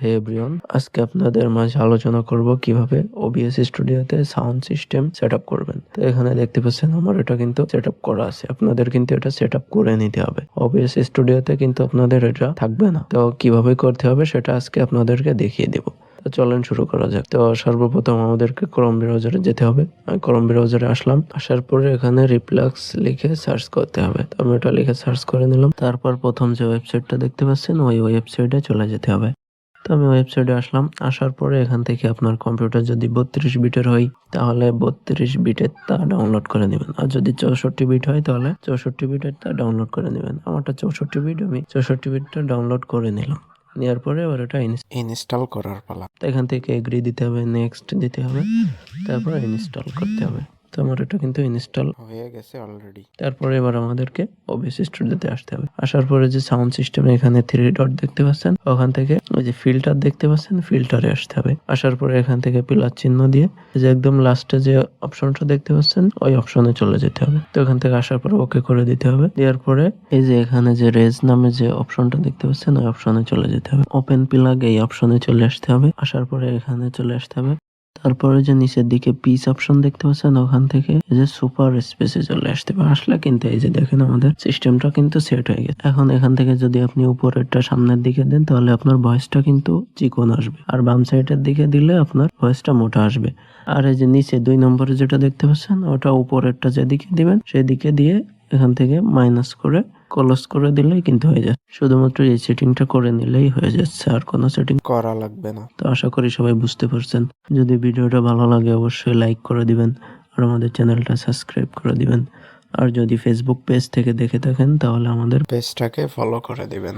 হে everyone, আজকে আপনাদের মাঝে আলোচনা করব কিভাবে ওবিএস স্টুডিওতে সাউন্ড সিস্টেম সেটআপ করবেন। তো এখানে দেখতে পাচ্ছেন আমার এটা কিন্তু সেটআপ করা আছে, আপনাদের কিন্তু এটা সেটআপ করে নিতে হবে। ওবিএস স্টুডিওতে কিন্তু আপনাদের এটা থাকবে না, তো কিভাবে করতে হবে সেটা আজকে আপনাদেরকে দেখিয়ে দেব। তো চলেন শুরু করা যাক। তো সর্বপ্রথম আমাদেরকে ক্রোম ব্রাউজারে যেতে হবে। আমি ক্রোম ব্রাউজারে আসলাম, আসার পরে এখানে রিপ্লাক্স লিখে সার্চ করতে হবে। তো আমি এটা লিখে সার্চ করে নিলাম। তারপর প্রথম যে ওয়েবসাইটটা দেখতে পাচ্ছেন ওই ওয়েবসাইটে চলে যেতে হবে। তো আমি ওয়েবসাইটে আসলাম, আসার পরে এখান থেকে আপনার কম্পিউটার যদি 32 বিটের হয় তাহলে 32 বিটের তা ডাউনলোড করে নেবেন, আর যদি 64 বিট হয় তাহলে 64 বিটের তা ডাউনলোড করে নেবেন। আমারটা 64 বিট, আমি 64 বিটটা ডাউনলোড করে নিলাম। নেওয়ার পরে এবার এটা ইনস্টল করার পালা। তো এখান থেকে এগ্রি দিতে হবে, নেক্সট দিতে হবে, তারপর ইনস্টল করতে হবে। তো আমার এটা কিন্তু ইনস্টল হয়ে গেছে অলরেডি। তারপরে এবার আমাদেরকে ওবিএস স্টুডিওতে আসতে হবে। আসার পরে যে সাউন্ড সিস্টেম এখানে 3 ডট দেখতে পাচ্ছেন, ওখান থেকে ওই যে ফিল্টার দেখতে পাচ্ছেন, ফিল্টারে আসতে হবে। আসার পরে এখান থেকে প্লাস চিহ্ন দিয়ে যে একদম লাস্টে যে অপশনটা দেখতে পাচ্ছেন ওই অপশনে চলে যেতে হবে। তো এখান থেকে আসার পরে ওকে করে দিতে হবে। দেওয়ার পরে এই যে এখানে যে রেজ নামে যে অপশনটা দেখতে পাচ্ছেন ওই অপশনে চলে যেতে হবে। ওপেন প্লাগ এই অপশনে চলে আসতে হবে। আসার পরে এখানে চলে আসতে হবে। তারপরে যে নিচের দিকে পিস অপশন দেখতে পাচ্ছেন, ওখান থেকে এই যে সুপার স্পেসে চলে আসতে পারে। আসলে কিন্তু এই যে দেখেন আমাদের সিস্টেমটা কিন্তু সেট হয়ে গেছে। এখন এখান থেকে যদি আপনি উপরেরটা সামনের দিকে দেন তাহলে আপনার ভয়েসটা কিন্তু চিকন আসবে, আর বাম সাইডের দিকে দিলে আপনার ভয়েসটা মোটা আসবে। আর এই যে নিচে 2 নম্বরে যেটা দেখতে পাচ্ছেন ওটা উপরেরটা যেদিকে দিবেন সেদিকে দিয়ে এখান থেকে মাইনাস করে ক্লোজ করে দিলেই কিন্তু হয়ে যায়। শুধুমাত্র এই সেটিংটা করে নিলেই হয়ে যাচ্ছে, আর কোনো সেটিং করা লাগবে না। তো আশা করি সবাই বুঝতে পারছেন। যদি ভিডিওটা ভালো লাগে অবশ্যই লাইক করে দিবেন আর আমাদের চ্যানেলটা সাবস্ক্রাইব করে দিবেন। আর যদি ফেসবুক পেজ থেকে দেখে থাকেন তাহলে আমাদের পেজটাকে ফলো করে দিবেন।